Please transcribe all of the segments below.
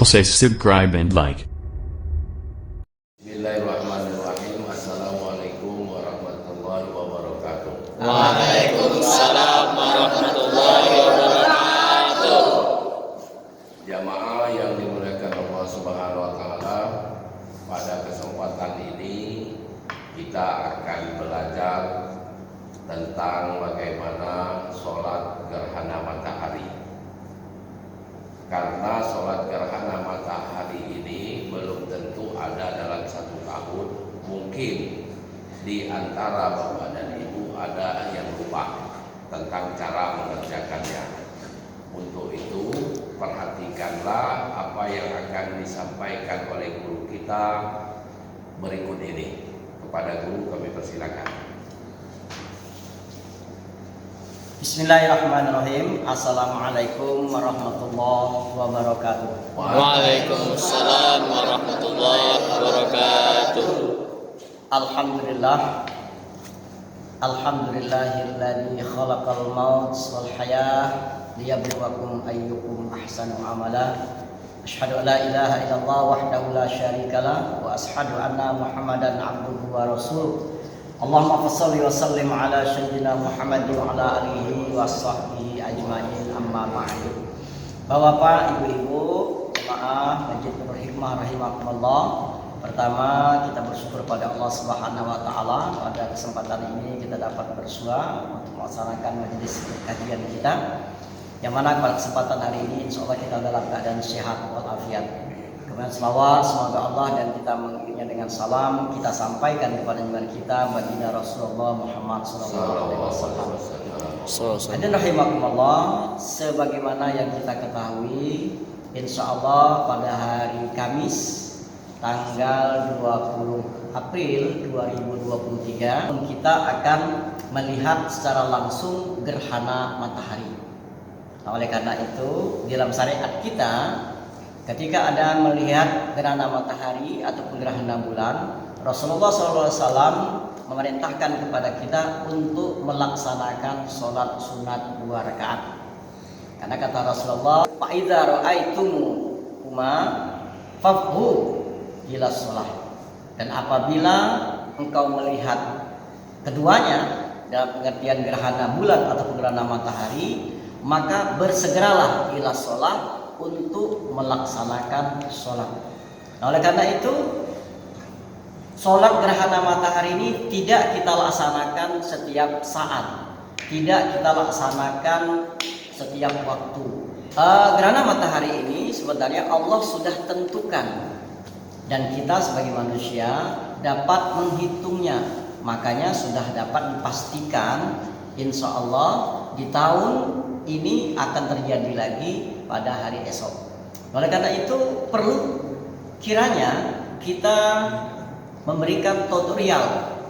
Please subscribe and like. Bismillahirrahmanirrahim. Assalamualaikum warahmatullahi wabarakatuh. Waalaikumsalam warahmatullahi wabarakatuh. Jamaah yang dimuliakan Allah Subhanahu wa taala, pada kesempatan ini kita akan belajar tentang bagaimana sholat gerhana matahari. Karena sholat gerhana matahari ini belum tentu ada dalam satu tahun. Mungkin di antara bapak dan ibu ada yang lupa tentang cara mengerjakannya. Untuk itu perhatikanlah apa yang akan disampaikan oleh guru kita berikut ini. Kepada guru kami persilakan. Bismillahirrahmanirrahim. Assalamualaikum warahmatullahi wabarakatuh. Waalaikumsalam warahmatullahi wabarakatuh. Alhamdulillah. Alhamdulillahilladzi khalaqal maut wal hayah liyabluwakum ayyukum ahsanu amala. Asyhadu an la ilaha illallah wahdahu la syarikalah wa asyhadu anna Muhammadan abduhu wa rasuluh. Allahumma shalli wa sallim ala sayyidina Muhammad wa ala alihi wa sahbihi ajma'in, amma ba'du. Bapak, ibu-ibu, jemaah Masjid Nurul Hikmah rahimakumullah. Pertama, kita bersyukur pada Allah Subhanahu wa taala pada kesempatan ini kita dapat bersua untuk melaksanakan majelis kajian kita. Yang mana pada kesempatan hari ini insyaallah kita dalam keadaan sehat walafiat. Kemudian selawat semoga Allah dan kita mengiringnya dengan salam kita sampaikan kepada junjungan kita baginda Rasulullah Muhammad sallallahu alaihi wasallam. Hadirin rahimakumullah, sebagaimana yang kita ketahui, insyaallah pada hari Kamis tanggal 20 April 2023 kita akan melihat secara langsung gerhana matahari. Nah, oleh karena itu di dalam syariat kita ketika ada melihat gerhana matahari ataupun gerhana bulan, Rasulullah SAW memerintahkan kepada kita untuk melaksanakan sholat sunat 2 rakaat. Karena kata Rasulullah, "Fa'idza ra'aitumuma fafhu ila sholah." Dan apabila engkau melihat keduanya dalam pengertian gerhana bulan ataupun gerhana matahari, maka bersegeralah ila sholah untuk melaksanakan sholat. Nah, oleh karena itu sholat gerhana matahari ini tidak kita laksanakan setiap saat, tidak kita laksanakan setiap waktu. Gerhana matahari ini sebenarnya Allah sudah tentukan dan kita sebagai manusia dapat menghitungnya. Makanya sudah dapat dipastikan insya Allah di tahun ini akan terjadi lagi pada hari esok. Oleh karena itu perlu kiranya kita memberikan tutorial,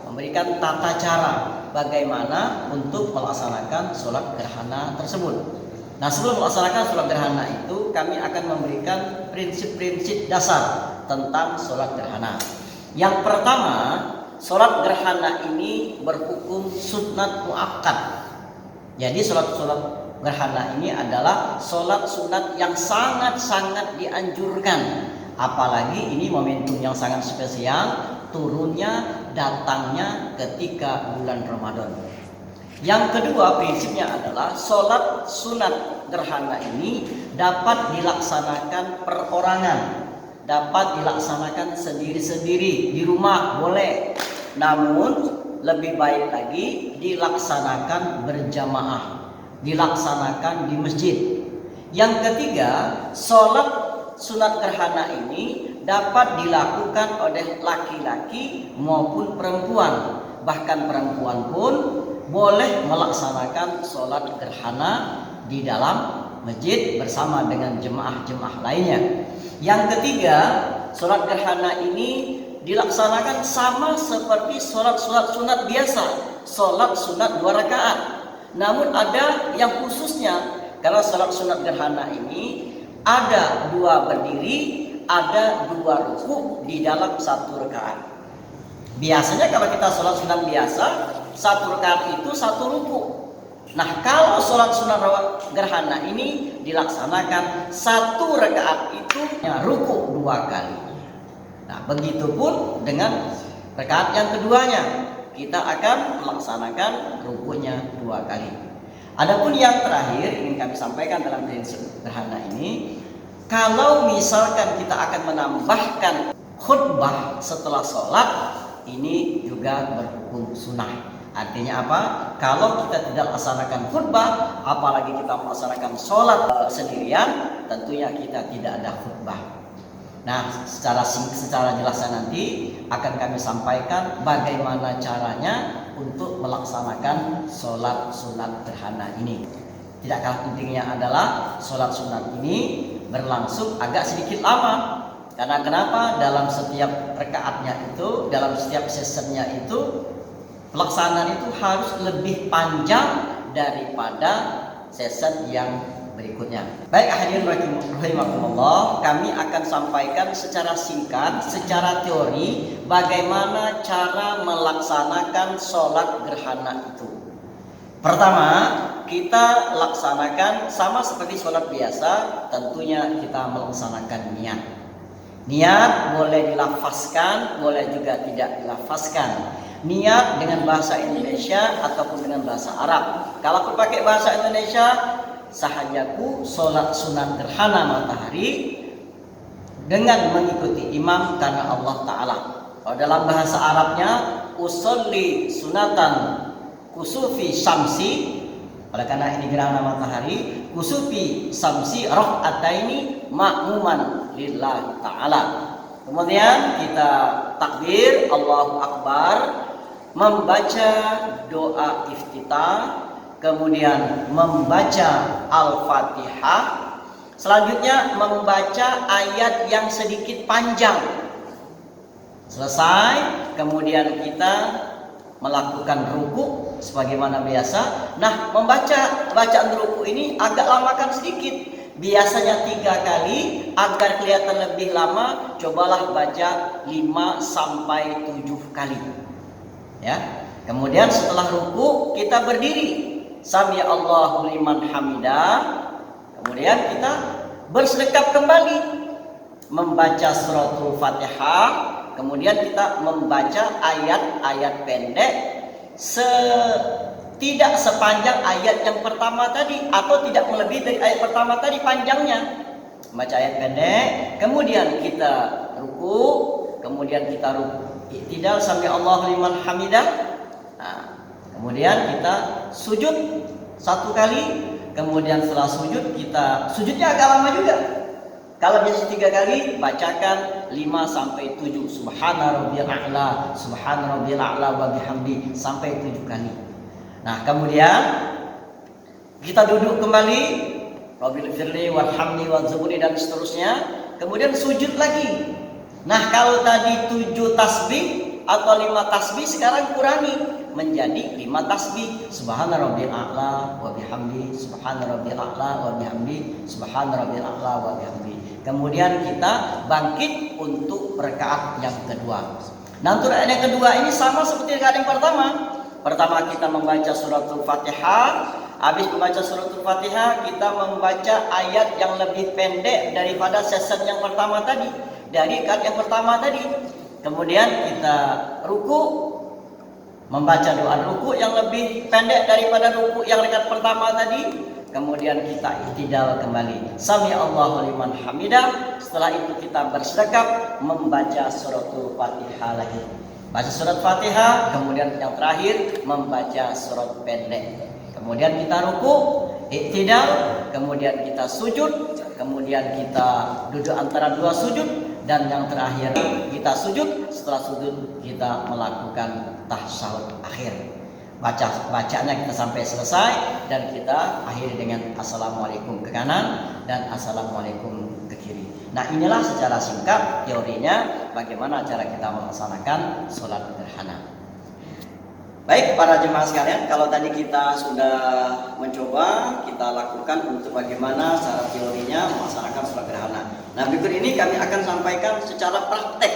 memberikan tata cara bagaimana untuk melaksanakan sholat gerhana tersebut. Nah, sebelum melaksanakan sholat gerhana itu kami akan memberikan prinsip-prinsip dasar tentang sholat gerhana. Yang pertama, sholat gerhana ini berhukum sunat muakkad. Jadi sholat gerhana ini adalah sholat sunat yang sangat-sangat dianjurkan. Apalagi ini momentum yang sangat spesial, turunnya datangnya ketika bulan Ramadan. Yang kedua prinsipnya adalah sholat sunat gerhana ini dapat dilaksanakan perorangan, dapat dilaksanakan sendiri-sendiri di rumah boleh, namun lebih baik lagi dilaksanakan berjamaah, dilaksanakan di masjid. Yang ketiga, sholat sunat gerhana ini dapat dilakukan oleh laki-laki maupun perempuan. Bahkan perempuan pun boleh melaksanakan sholat gerhana di dalam masjid bersama dengan jemaah-jemaah lainnya. Yang ketiga, sholat gerhana ini dilaksanakan sama seperti sholat sunat biasa, sholat sunat 2 rakaat. Namun ada yang khususnya, karena sholat sunat gerhana ini ada 2 berdiri, ada 2 ruku di dalam 1 rakaat. Biasanya kalau kita sholat sunat biasa, 1 rakaat itu 1 ruku. Nah, kalau sholat sunat gerhana ini dilaksanakan 1 rakaat itu ruku 2 kali. Nah, begitupun dengan rakaat yang keduanya, kita akan melaksanakan rukunya 2 kali. Adapun yang terakhir ingin kami sampaikan dalam prinsip gerhana ini, kalau misalkan kita akan menambahkan khutbah setelah sholat, ini juga berhukum sunnah. Artinya apa? Kalau kita tidak laksanakan khutbah, apalagi kita melaksanakan sholat sendirian, tentunya kita tidak ada khutbah. Nah, secara jelasnya nanti akan kami sampaikan bagaimana caranya untuk melaksanakan sholat sunat gerhana ini. Tidak kalah pentingnya adalah sholat sunat ini berlangsung agak sedikit lama. Karena kenapa? Dalam setiap rakaatnya itu, dalam setiap sessionnya itu, pelaksanaan itu harus lebih panjang daripada session yang berikutnya. Baik hadirin rahimakumullah, kami akan sampaikan secara singkat, secara teori bagaimana cara melaksanakan sholat gerhana itu. Pertama, kita laksanakan sama seperti sholat biasa, tentunya kita melaksanakan niat. Niat boleh dilafazkan, boleh juga tidak dilafazkan. Niat dengan bahasa Indonesia ataupun dengan bahasa Arab. Kalau pakai bahasa Indonesia, sahajaku sholat sunat gerhana matahari dengan mengikuti imam karena Allah Ta'ala. Kalau dalam bahasa Arabnya, usolli sunatan kusufi syamsi, oleh karena ini gerhana matahari, kusufi syamsi rakaataini ma'muman lillahi ta'ala. Kemudian kita takbir Allahu Akbar, membaca doa iftitah, kemudian membaca Al-Fatihah, selanjutnya membaca ayat yang sedikit panjang. Selesai, kemudian kita melakukan ruku sebagaimana biasa. Nah, bacaan ruku ini agak lamakan sedikit. Biasanya 3 kali, agar kelihatan lebih lama, cobalah baca 5 sampai 7 kali. Ya. Kemudian setelah ruku kita berdiri. Sami Allahu liman hamidah. Kemudian kita bersedekap kembali, membaca suratul Fatihah. Kemudian kita membaca ayat-ayat pendek, tidak sepanjang ayat yang pertama tadi, atau tidak melebihi dari ayat pertama tadi panjangnya. Baca ayat pendek, kemudian kita ruku, kemudian kita ruku iktidal sami Allahu liman hamidah. Nah, kemudian kita sujud 1 kali, kemudian setelah sujud kita sujudnya agak lama juga. Kalau biasa 3 kali, bacakan 5 sampai 7 subhana rabbiyal a'la, subhana rabbiyal a'la wa bihamdi sampai 7 kali. Nah, kemudian kita duduk kembali, rabbil firli warhamni warzubuni dan seterusnya. Kemudian sujud lagi. Nah, kalau tadi 7 tasbih atau 5 tasbih, sekarang kurangi menjadi 5 tasbih. Subhana rabbiyal a'la wa bihamdi, subhana rabbiyal a'la wa bihamdi, subhana rabbiyal a'la wa bihamdi. Kemudian kita bangkit untuk rakaat yang kedua. Nah, untuk rakaat yang kedua ini sama seperti rakaat yang pertama. Pertama kita membaca suratul Fatihah. Habis membaca suratul Fatihah, kita membaca ayat yang lebih pendek daripada session yang pertama tadi, dari rakaat yang pertama tadi. Kemudian kita ruku, membaca doa ruku yang lebih pendek daripada ruku yang rakaat pertama tadi. Kemudian kita iktidal kembali, sami Allahu liman hamidah. Setelah itu kita bersedekap, membaca suratul Fatihah lagi. Baca surat Fatihah, kemudian yang terakhir membaca surat pendek. Kemudian kita ruku, iktidal, kemudian kita sujud, kemudian kita duduk antara 2 sujud, dan yang terakhir kita sujud. Setelah sujud kita melakukan tasyahud akhir. Bacanya kita sampai selesai, dan kita akhiri dengan assalamualaikum ke kanan dan assalamualaikum ke kiri. Nah, inilah secara singkat teorinya bagaimana cara kita melaksanakan sholat gerhana. Baik para jemaah sekalian, kalau tadi kita sudah mencoba, kita lakukan untuk bagaimana cara teorinya melaksanakan sholat gerhana. Nah, berikut ini kami akan sampaikan secara praktek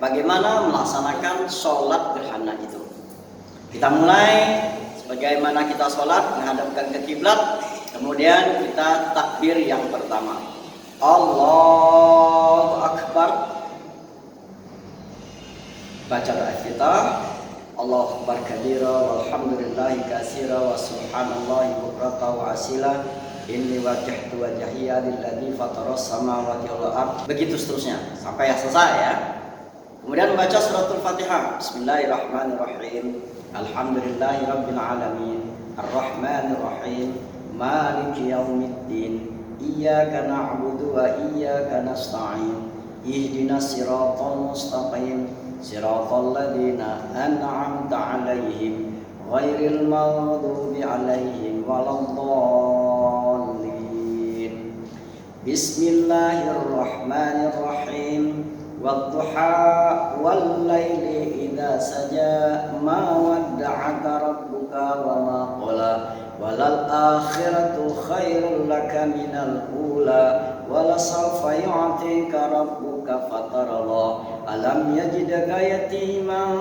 bagaimana melaksanakan sholat gerhana itu. Kita mulai Bagaimana kita sholat, menghadapkan ke kiblat. Kemudian kita takbir yang pertama, Allahu Akbar. Baca doa kita, Allahu Akbar kabira walhamdulillahi katsira wa subhanallahi bukratan wa asila. Inni wajjahtu wajhiya lilladzi fataras samawati wal ardh. Begitu seterusnya sampai selesai ya. Kemudian baca suratul Fatihah. Bismillahirrahmanirrahim. Alhamdulillahi rabbil alamin. Arrahmanir rahim. Maliki yaumiddin. Iyyaka na'budu wa iyyaka nasta'in. Ihdinas siratal mustaqim. Siratal ladzina an'amta 'alaihim ghairil maghdubi 'alaihim waladdallin. Bismillahirrahmanirrahim. Wadduha wal laili idza saja ma wadda'aka rabbuka wa ma qala walal akhiratu khairul laka minal ula wala sawfa yu'tika rabbuka fatarallah alam yajidaka yatiman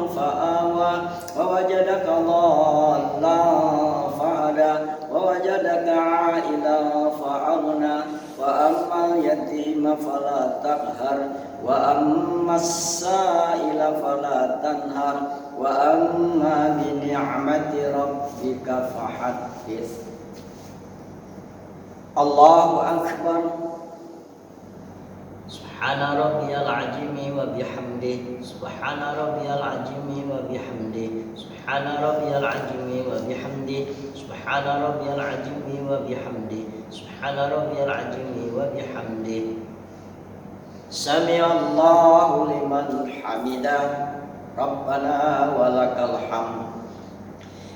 fa'awa wa wajadaka dhallan fa'ada wa wajadaka 'ailan fa'aghna wa ammal yatima fala taqhar wa ammas sa'ila fala tanhar wa amma bi ni'mati rabbika fahaddits. Allahu akbar. Subhana rabbiyal azimi wa bihamdihi. Subhana rabbiyal azimi wa bihamdihi. Subhana rabbiyal azimi wa bihamdihi. Subhana rabbiyal azimi wa bihamdihi. Subhana rabbiyal azimi wa bihamdihi. Sami'allahu liman hamidah. Rabbana walakal hamd.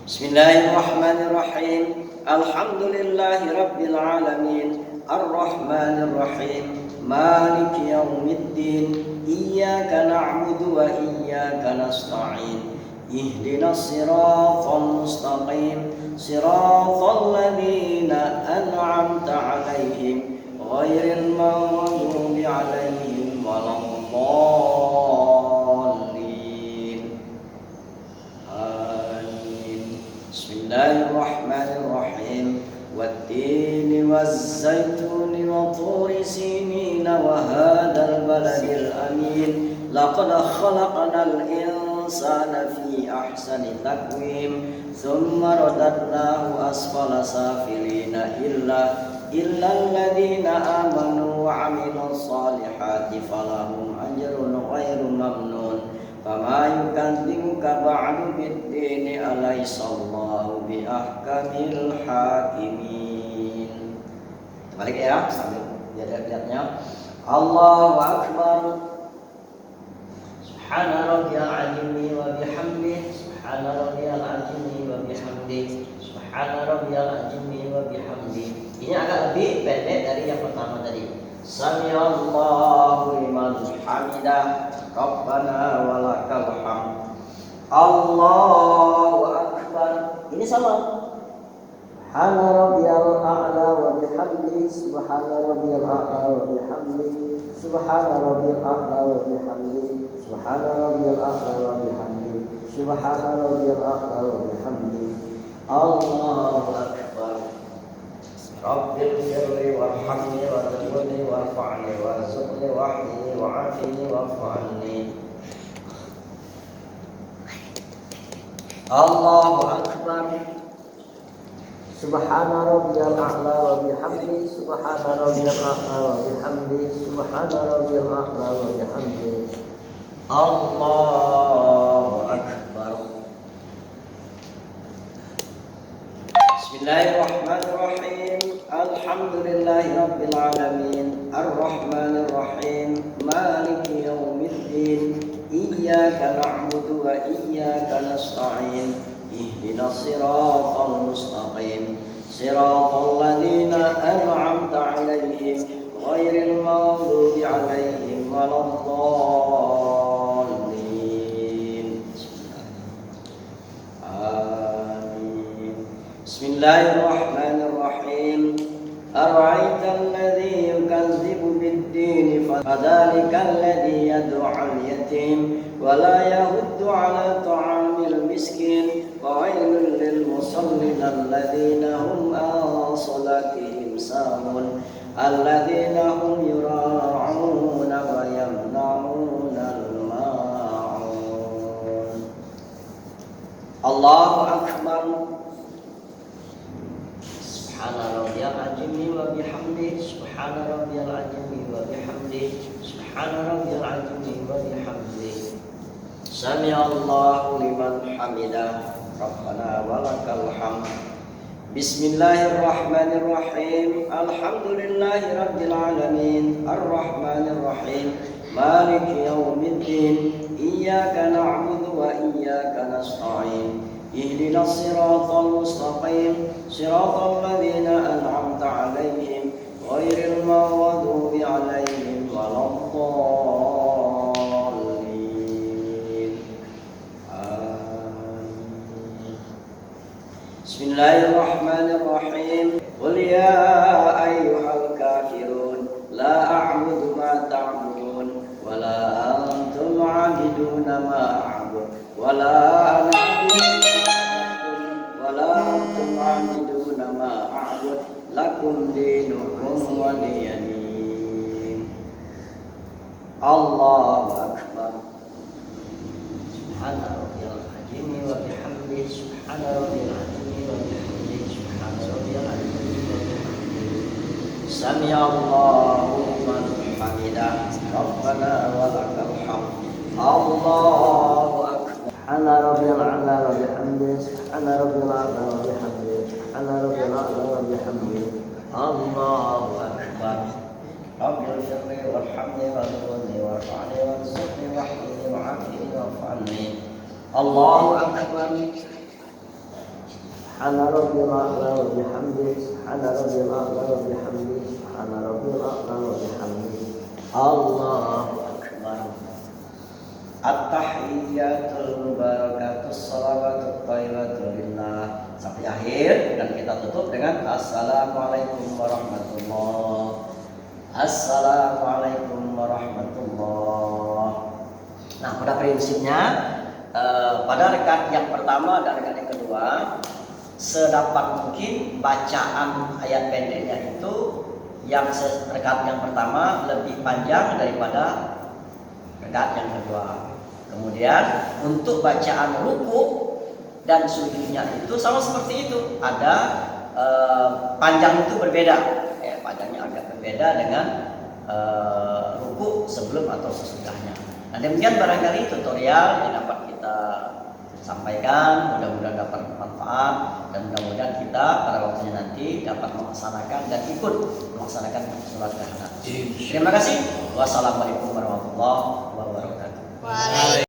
Bismillahirrahmanirrahim. Alhamdulillahi rabbil alamin. Arrahmanir rahim. Maliki yaumiddin. Iyyaka na'budu wa iyyaka nasta'in. Ihdinas siratal mustaqim. Siratal ladzina an'amta 'alaihim ghairil maghdubi 'alaihim waladdallin. Amin. Bismillahirrahmanirrahim. Wattini wazzaituni wa turi sinina wa hadzal baladil amin. Laqad khalaqnal insana fi ahsani taqwim. Thumma radadnahu asfala safilina illa alladhina amanu wa 'amilus solihati falahum ajrun ghairu mamnun. Fama yukadzibuka ba'du bid-dini alaysallahu bi ahkamil hakimin. Balik ya sambil lihat-lihatnya. Allahu akbar. Subhana rabbiyal azimi wa bihamdihi. Subhana rabbiyal azimi wa bihamdihi. Subhana rabbiyal azimi wa bihamdihi. Ini agak lebih pendek dari yang pertama tadi. Sami'allahu liman hamidah. Rabbana walakal hamd. Allahu akbar. Ini sama. Subhana rabbiyal a'la wa bihamdihi. Subhana rabbiyal a'la wa bihamdihi. Subhana rabbiyal a'la wa bihamdihi. Subhana rabbiyal a'la wa bihamdihi. Subhana rabbiyal a'la wa bihamdihi. Allahu akbar. Rabbil firli warhamni warzuqni warfa'ni warzuqni wahdini wa'afini wa'fa'ni. Allahu akbar. Subhana rabbiyal a'la wa bihamdihi. Subhana rabbiyal a'la wa bihamdihi. Subhana rabbiyal a'la wa bihamdihi. Allahu akbar. Bismillahirrahmanirrahim. Alhamdulillahi rabbil alamin. Arrahmanir rahim. Maliki yaumiddin. Iyyaka na'budu wa iyyaka nasta'in. Ihdinas siratal mustaqim. Siratal ladzina an'amta 'alaihim ghairil maghdubi 'alaihim waladdallin. Amin. Bismillahirrahmanirrahim. Ara'aital ladzi yukazzibu bid-din fadzalikal ladzi yad'ul yatim wa la yahuddu 'ala ta'amil miskin wa 'wailul lil المصلين الذين هم عن صلاتهم ساهون الذين هم يراعون ويمنعون الماعون. الله أكبر. سبحان ربي العظيم وبحمده سبحان ربي العظيم وبحمده سبحان ربي العظيم وبحمده سمع الله لمن حمده ربنا ولك الحمد. بسم الله الرحمن الرحيم الحمد لله رب العالمين الرحمن الرحيم مالك يوم الدين إياك نعبد وإياك نستعين اهدنا الصراط المستقيم صراط الذين أنعمت عليهم غير المغضوب عليهم ولا الضالين آمين. بسم الله الرحمن الرحيم قل يا أيها الكافرون لا أعبد ما تعبدون ولا أنتم عابدون ما أعبد ولا أنا ولا أنتم عابدون ما أعبد لكم دينكم ولي دين. الله أكبر. سبحان ربي العظيم وبحمده سبحان ربي العظيم وبحمده سبحان ربي العظيم وبحمده سمع الله لمن حمده ربنا ولك الحمد. الله أكبر. سبحان ربي الأعلى وبحمده سبحان ربي الأعلى وبحمده سبحان ربي الأعلى وبحمده. الله أكبر. رب اغفر لي وارحمني واغفرني وارفعني وارزقني واحفظني وعافني واعف عني. الله أكبر. سبحان ربي الأعلى وبحمده سبحان ربي الأعلى وبحمده سبحان ربي الأعلى وبحمده. الله أكبر. At-tahiyyatul mubarakatus salawatut thayyibatun lillah sampai akhir, dan kita tutup dengan assalamualaikum warahmatullah. Assalamualaikum warahmatullah. Nah, pada prinsipnya pada rakaat yang pertama dan rakaat yang kedua sedapat mungkin bacaan ayat pendeknya itu yang rakaat yang pertama lebih panjang daripada rakaat yang kedua. Kemudian untuk bacaan ruku dan sujudnya itu sama seperti itu. Ada panjang itu berbeda. Panjangnya agak berbeda dengan ruku sebelum atau sesudahnya. Nah, demikian barangkali tutorial yang dapat kita sampaikan. Mudah-mudahan dapat bermanfaat dan mudah-mudahan kita pada waktunya nanti dapat melaksanakan dan ikut melaksanakan sholat tahajud. Terima kasih. Wassalamualaikum warahmatullahi wabarakatuh.